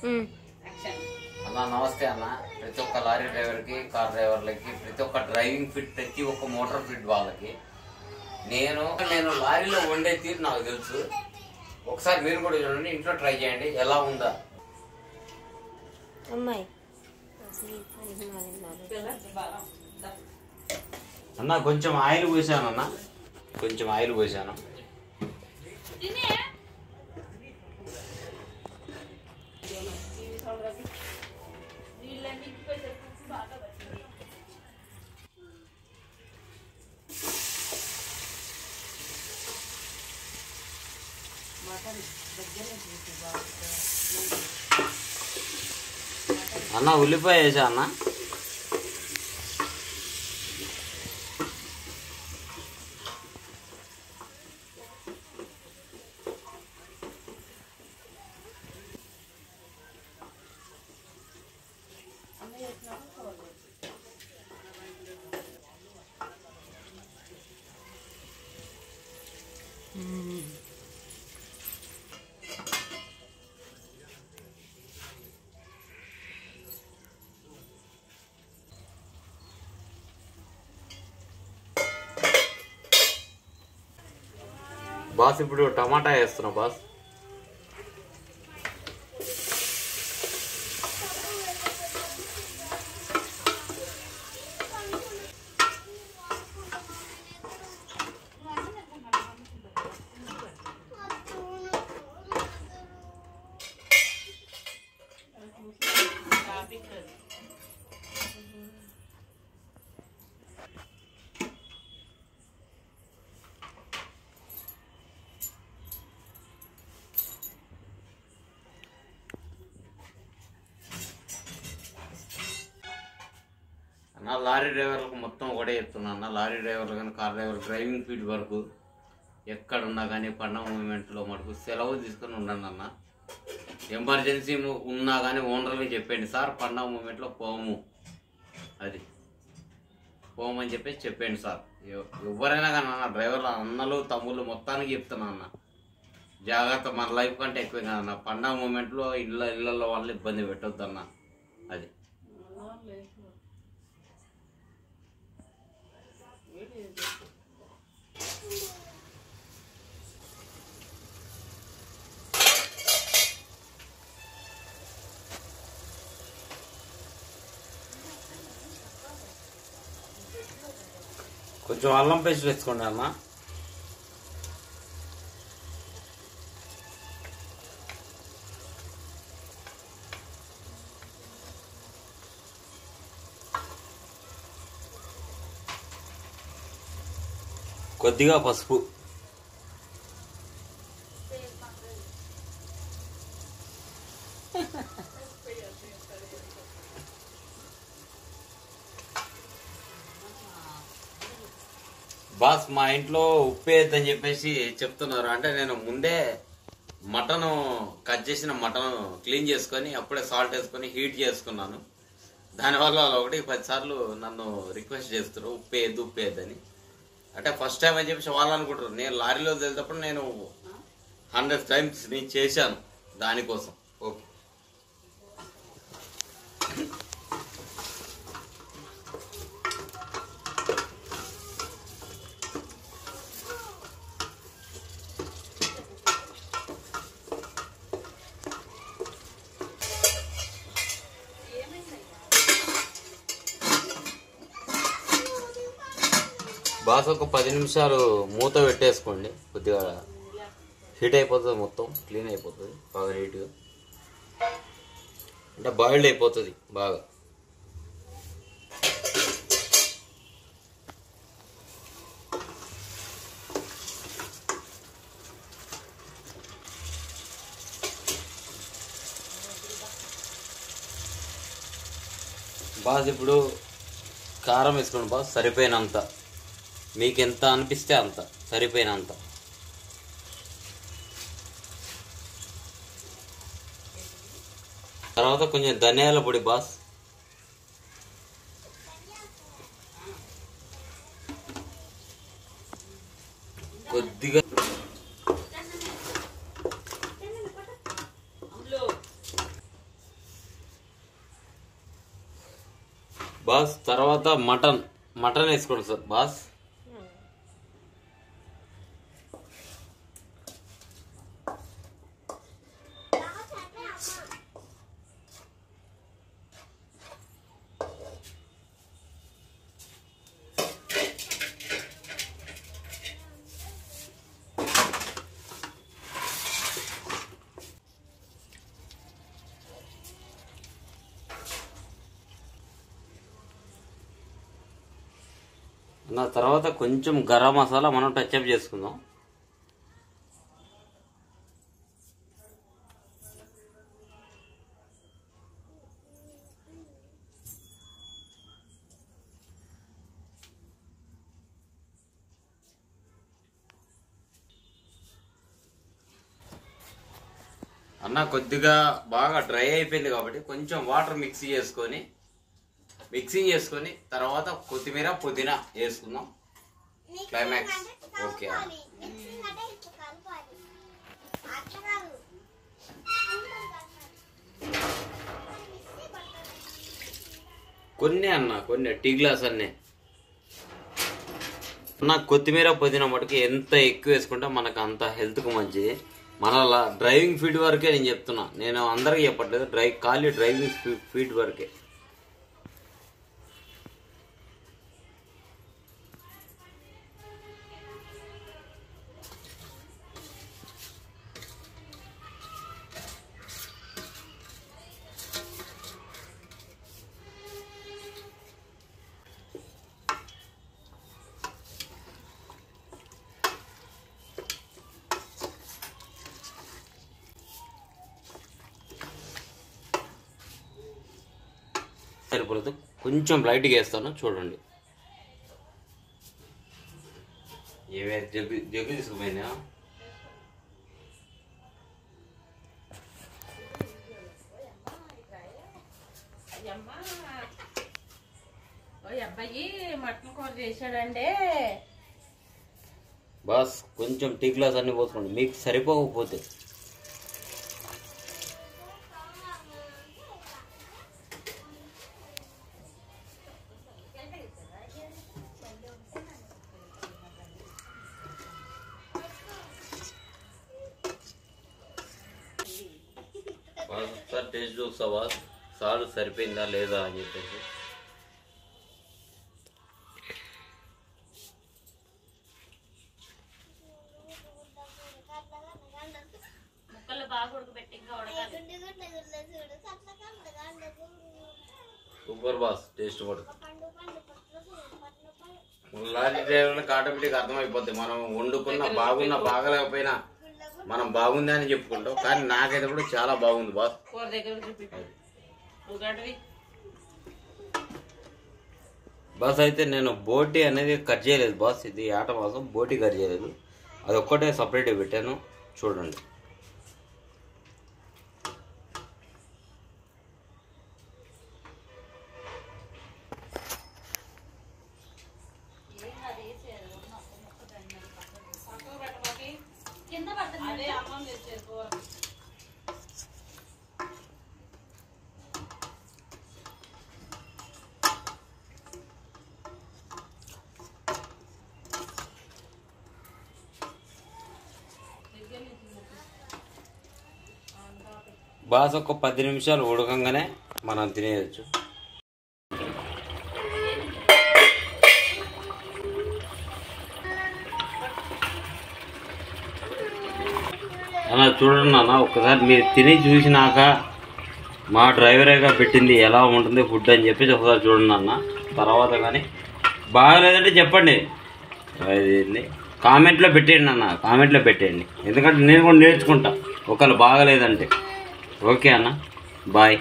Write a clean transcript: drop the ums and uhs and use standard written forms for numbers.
అన్న నమస్తే అన్న. ప్రతి ఒక్క లారీ డ్రైవర్కి, కార్ డ్రైవర్లకి, ప్రతి ఒక్క డ్రైవింగ్ ఫిట్, ప్రతి ఒక్క మోటార్ ఫిట్ వాళ్ళకి నేను లారీలో వండే తీరు నాకు తెలుసు. ఒకసారి మీరు కూడా చూడండి, ఇంట్లో ట్రై చేయండి ఎలా ఉందా. అన్న కొంచెం ఆయిల్ పోసాను అన్న, కొంచెం ఆయిల్ పోసాను. అన్న ఉల్లిపాయ వేసా అన్న. బాస్ ఇప్పుడు టమాటా వేస్తున్నా బాస్. అన్న లారీ డ్రైవర్లకు మొత్తం ఒకటే చెప్తున్నా అన్న. లారీ డ్రైవర్లు కానీ, కార్ డ్రైవర్, డ్రైవింగ్ ఫీల్డ్ వరకు ఎక్కడున్నా కానీ పండగ మూమెంట్లో మటుకు సెలవు తీసుకొని ఉండండి అన్న. ఎమర్జెన్సీ ఉన్నా కానీ ఓనర్లకి చెప్పండి, సార్ పండగ మూమెంట్లో పోము, అది పోమని చెప్పేసి చెప్పండి సార్. ఎవరైనా కానీ అన్న, డ్రైవర్లు అన్నలు తమ్ముళ్ళు మొత్తానికి చెప్తున్నా అన్న, జాగ్రత్త. మన లైఫ్ కంటే ఎక్కువ కాదన్న. పండగ మూమెంట్లో ఇళ్ళల్లో వాళ్ళు ఇబ్బంది పెట్టొద్దు అన్న, అది. కొంచెం అల్లం పేస్ట్ వేసుకోండి అన్న. కొద్దిగా పసుపు, బాస్ మా ఇంట్లో ఉప్పు వేయద్దని చెప్పేసి చెప్తున్నారు. అంటే నేను ముందే మటన్ కట్ చేసిన మటన్ క్లీన్ చేసుకొని అప్పుడే సాల్ట్ వేసుకొని హీట్ చేసుకున్నాను. దానివల్ల వాళ్ళు 1-10 సార్లు నన్ను రిక్వెస్ట్ చేస్తారు ఉప్పు వేయద్దు, ఉప్పు వేయద్దని. అంటే ఫస్ట్ టైం అని చెప్పేసి వాళ్ళు అనుకుంటారు. నేను లారీలో వెళ్తేటప్పుడు నేను 100 టైమ్స్ నేను చేశాను దానికోసం. ఓకే బాస్, ఒక 10 నిమిషాలు మూత పెట్టేసుకోండి. కొద్దిగా హీట్ అయిపోతుంది, మొత్తం క్లీన్ అయిపోతుంది బాగా నీట్గా. అంటే బాయిల్డ్ అయిపోతుంది బాగా. బాస్ ఇప్పుడు కారం వేసుకోండి బాస్, సరిపోయినంత. మీకు ఎంత అనిపిస్తే అంత, సరిపోయినంత. తర్వాత కొంచెం ధనియాల పొడి బాస్, కొద్దిగా బాస్ తర్వాత మటన్ వేసుకోండి సార్ బాస్. నా తర్వాత కొంచెం గరం మసాలా మనం టచ్అప్ చేసుకుందాం. అన్న కొద్దిగా బాగా డ్రై అయిపోయింది కాబట్టి కొంచెం వాటర్ మిక్సింగ్ చేసుకొని తర్వాత కొత్తిమీర పుదీనా వేసుకుందాం. క్లైమాక్స్. ఓకే కొన్ని టీ గ్లాస్ అన్నీ అన్న. కొత్తిమీర పుదీనా మటుకు ఎంత ఎక్కువ వేసుకుంటే మనకు అంత హెల్త్కు మంచిది. మన డ్రైవింగ్ ఫీడ్ వరకే నేను చెప్తున్నా, నేను అందరికీ చెప్పట్లేదు. ఖాళీ డ్రైవింగ్ ఫీడ్ వరకే. సరిపోలేదు, కొంచెం లైట్గా వేస్తాను చూడండి. ఏవే జగ్గు తీసుకుపోయినా అబ్బాయి మటన్ కూర చేశాడంటే బాస్ కొంచెం టీ గ్లాస్ అన్ని పోసుకోండి, మీకు సరిపోకపోతే. ఒకసారి టేస్ట్ చూస్తావా సాల్ట్ సరిపోయిందా లేదా అని చెప్పేసి. ముక్కలు బాగా ఉడకబెట్టి ఇంకా ఉడకాలి. సూపర్ బాస్, టేస్ట్ కూడా. లారీ డ్రైవర్లకు ఆటోమేటిక్ అర్థమైపోద్ది మనం వండుకున్న బాగున్నా బాగలేకపోయినా మనం బాగుంది అని చెప్పుకుంటాం, కానీ నాకైతే కూడా చాలా బాగుంది బాస్. బాస్ అయితే నేను బోటి అనేది కట్ చేయలేదు బాస్, ఇది ఆట మాసం బోటి కట్ చేయలేదు, అది ఒక్కటే సపరేట్గా పెట్టాను చూడండి. బాస్ ఒక 10 నిమిషాలు ఉడకంగానే మనం తినేయచ్చు. అలా చూడండి అన్న, ఒక్కసారి మీరు తిని చూసినాక మా డ్రైవరేగా పెట్టింది ఎలా ఉంటుంది ఫుడ్ అని చెప్పేసి ఒకసారి చూడండి అన్న. తర్వాత కానీ బాగలేదంటే చెప్పండి, కామెంట్లో పెట్టేయండి అన్న, కామెంట్లో పెట్టేయండి, ఎందుకంటే నేను కూడా నేర్చుకుంటా ఒకవేళ బాగలేదంటే. ఓకే అన్న, బాయ్.